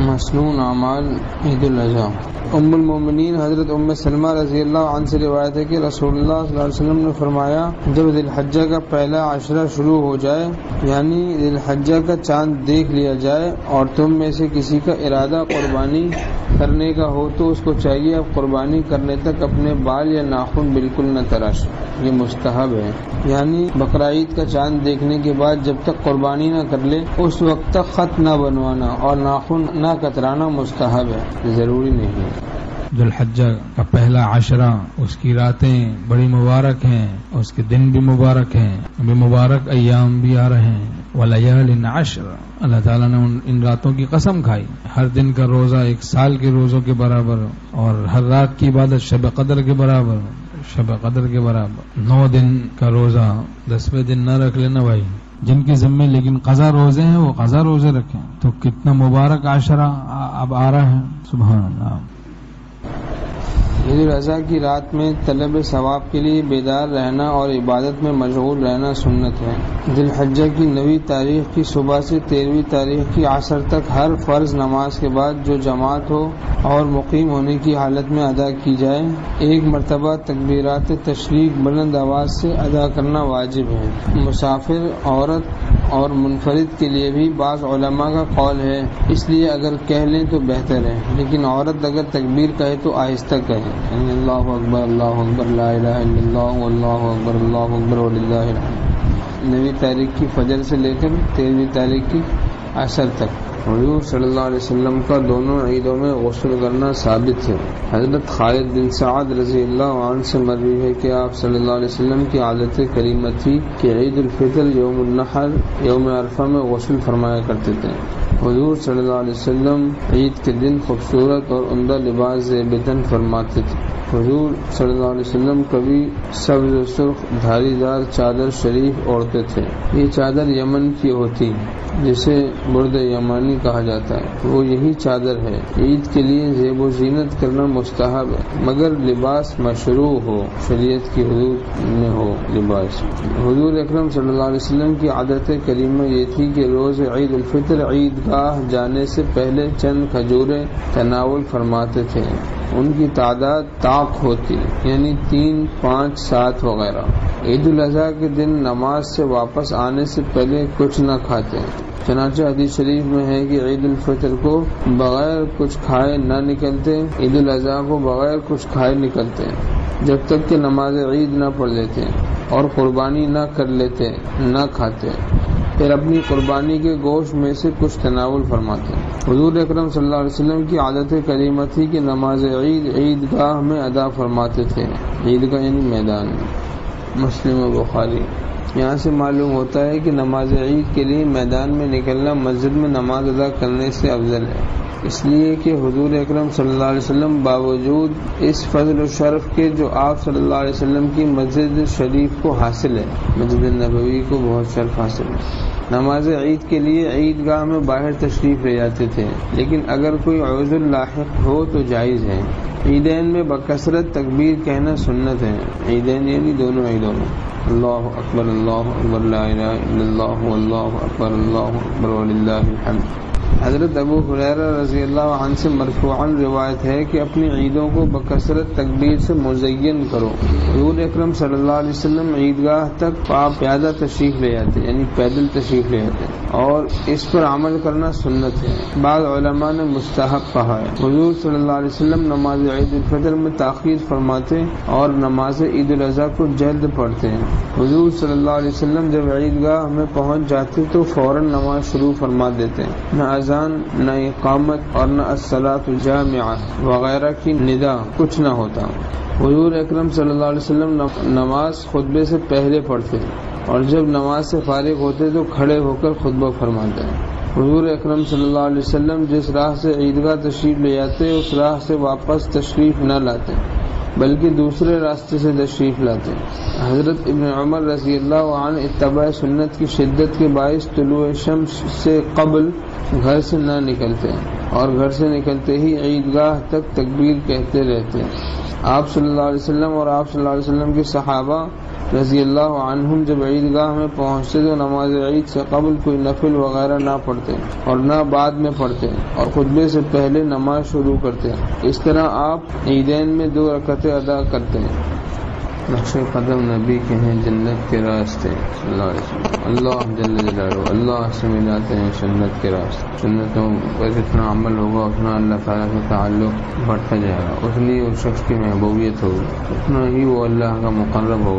مسنون اعمال عید الاضحیٰ۔ ام المومنین حضرت ام سلمہ رضی اللہ عنہ سے روایت ہے کہ رسول اللہ صلی اللہ علیہ وسلم نے فرمایا جب ذی الحجہ کا پہلا عشرہ شروع ہو جائے یعنی ذی الحجہ کا چاند دیکھ لیا جائے اور تم میں سے کسی کا ارادہ قربانی کرنے کا ہو تو اس کو چاہیے اب قربانی کرنے تک اپنے بال یا ناخن بالکل نہ تراشے، یہ مستحب ہے، یعنی بقرہ عید کا چاند دیکھنے کے بعد جب تک قربانی نہ کر لے اس وقت تک خط نہ بنوانا اور ناخن نہ کترانا مستحب ہے، ضروری نہیں ہے۔ ذی الحجہ کا پہلا عشرہ، اس کی راتیں بڑی مبارک ہیں، اس کے دن بھی مبارک ہیں، ابھی مبارک ایام بھی آ رہے ہیں، ولیال عشر، اللہ تعالیٰ نے ان راتوں کی قسم کھائی، ہر دن کا روزہ ایک سال کے روزوں کے برابر اور ہر رات کی عبادت شب قدر کے برابر، شب قدر کے برابر۔ 9 دن کا روزہ 10ویں دن نہ رکھ لینا بھائی، جن کے ذمے لیکن قضا روزے ہیں وہ قضا روزے رکھیں، تو کتنا مبارک عشرہ اب آ رہا ہے، سبحان اللہ۔ عید الاضحیٰ کی رات میں طلب ثواب کے لیے بیدار رہنا اور عبادت میں مشغول رہنا سنت ہے۔ ذی الحجہ کی 9 تاریخ کی صبح سے 13 تاریخ کی عصر تک ہر فرض نماز کے بعد جو جماعت ہو اور مقیم ہونے کی حالت میں ادا کی جائے، ایک مرتبہ تکبیرات تشریق بلند آواز سے ادا کرنا واجب ہے۔ مسافر، عورت اور منفرد کے لیے بھی بعض علماء کا قول ہے، اس لیے اگر کہہ لیں تو بہتر ہے، لیکن عورت اگر تکبیر کہے تو آہستہ کہے، یعنی اللہ اکبر لا الہ الا اللہ اللہ اکبر وللہ الحمد۔ 9 تاریخ کی فجر سے لے کر 13 تاریخ کی عصر تک حضور صلی اللہ علیہ وسلم کا دونوں عیدوں میں غسل کرنا ثابت ہے۔ حضرت خالد بن سعد رضی اللہ عنہ سے مروی ہے کہ آپ صلی اللہ علیہ وسلم کی عادت کریمہ تھی کہ عید الفطر، یوم النحر، یوم عرفہ میں غسل فرمایا کرتے تھے۔ حضور صلی اللہ علیہ وسلم عید کے دن خوبصورت اور عمدہ لباس زیب تن فرماتے تھے۔ حضور صلی اللہ علیہ وسلم کبھی سبز و سرخ دھاری دار چادر شریف اوڑھتے تھے، یہ چادر یمن کی ہوتی جسے برد یمانی کہا جاتا ہے، وہ یہی چادر ہے۔ عید کے لیے زیب و زینت کرنا مستحب ہے مگر لباس مشروع ہو، شریعت کی حدود میں ہو لباس۔ حضور اکرم صلی اللہ علیہ وسلم کی عادت کریمہ یہ تھی کہ روز عید الفطر عید گاہ جانے سے پہلے چند کھجوریں تناول فرماتے تھے، ان کی تعداد طاق ہوتی، یعنی 3، 5، 7 وغیرہ۔ عید الاضحیٰ کے دن نماز سے واپس آنے سے پہلے کچھ نہ کھاتے، چنانچہ حدیث شریف میں ہے کہ عید الفطر کو بغیر کچھ کھائے نہ نکلتے، عید الاضحیٰ کو بغیر کچھ کھائے نکلتے جب تک کہ نماز عید نہ پڑھ لیتے اور قربانی نہ کر لیتے، نہ کھاتے، پھر اپنی قربانی کے گوشت میں سے کچھ تناول فرماتے۔ حضور اکرم صلی اللہ علیہ وسلم کی عادت کریمہ تھی کہ نماز عید عید گاہ میں ادا فرماتے تھے، عید گاہ یعنی میدان میں۔ مسلم و بخاری۔ یہاں سے معلوم ہوتا ہے کہ نماز عید کے لیے میدان میں نکلنا مسجد میں نماز ادا کرنے سے افضل ہے، اس لیے کہ حضور اکرم صلی اللہ علیہ وسلم باوجود اس فضل و شرف کے جو آپ صلی اللہ علیہ وسلم کی مسجد شریف کو حاصل ہے، مسجد نبوی کو بہت شرف حاصل ہے، نماز عید کے لیے عید گاہ میں باہر تشریف لے جاتے تھے، لیکن اگر کوئی عذر لاحق ہو تو جائز ہے۔ عیدین میں بکثرت تکبیر کہنا سنت ہے، عیدین یعنی دونوں عیدوں میں، اللہ اکبر لا الہ الا اللہ واللہ اکبر وللہ الحمد۔ حضرت ابو ہریرہ رضی اللہ عنہ سے مرفوعاً روایت ہے کہ اپنی عیدوں کو بکثرت تکبیر سے مزین کرو۔ حضور اکرم صلی اللہ علیہ وسلم عیدگاہ تک پیادہ تشریف لے جاتے، یعنی پیدل تشریف لے جاتے، اور اس پر عمل کرنا سنت ہے، بعض علماء نے مستحب کہا ہے۔ حضور صلی اللہ علیہ وسلم نماز عید الفطر میں تاخیر فرماتے اور نماز عید الاضحیٰ کو جلد پڑھتے ہیں۔ حضور صلی اللہ علیہ وسلم جب عیدگاہ میں پہنچ جاتے تو فوراً نماز شروع فرما دیتے، نہ اذان، نہ اقامت اور نہ الصلاۃ جامعہ وغیرہ کی ندا، کچھ نہ ہوتا۔ حضور اکرم صلی اللہ علیہ وسلم نماز خطبے سے پہلے پڑھتے اور جب نماز سے فارغ ہوتے تو کھڑے ہو کر خطبہ فرماتے ہیں۔ حضور اکرم صلی اللہ علیہ وسلم جس راہ سے عیدگاہ تشریف لے جاتے اس راہ سے واپس تشریف نہ لاتے بلکہ دوسرے راستے سے تشریف لاتے۔ حضرت ابن عمر رضی اللہ عنہ اتباع سنت کی شدت کے باعث طلوع شمس سے قبل گھر سے نہ نکلتے اور گھر سے نکلتے ہی عیدگاہ تک تکبیر کہتے رہتے۔ آپ صلی اللہ علیہ وسلم اور آپ صلی اللہ علیہ وسلم کے صحابہ رضی اللہ عنہم جب عیدگاہ میں پہنچتے تو نماز عید سے قبل کوئی نفل وغیرہ نہ پڑھتے اور نہ بعد میں پڑھتے اور خطبے سے پہلے نماز شروع کرتے. اس طرح آپ عیدین میں 2 رکعتیں ادا کرتے ہیں. نقش قدم نبی کے ہیں جنت کے راستے صلی اللہ علیہ وسلم. اللہ جل جلالہ اللہ سے ملاتے ہیں سنت کے راستے. سنتوں پر جتنا عمل ہوگا اتنا اللہ تعالیٰ کا تعلق بڑھتا جائے گا, اتنی اس شخص کی محبوبیت ہوگی, اتنا ہی وہ اللہ کا مقرب ہوگا.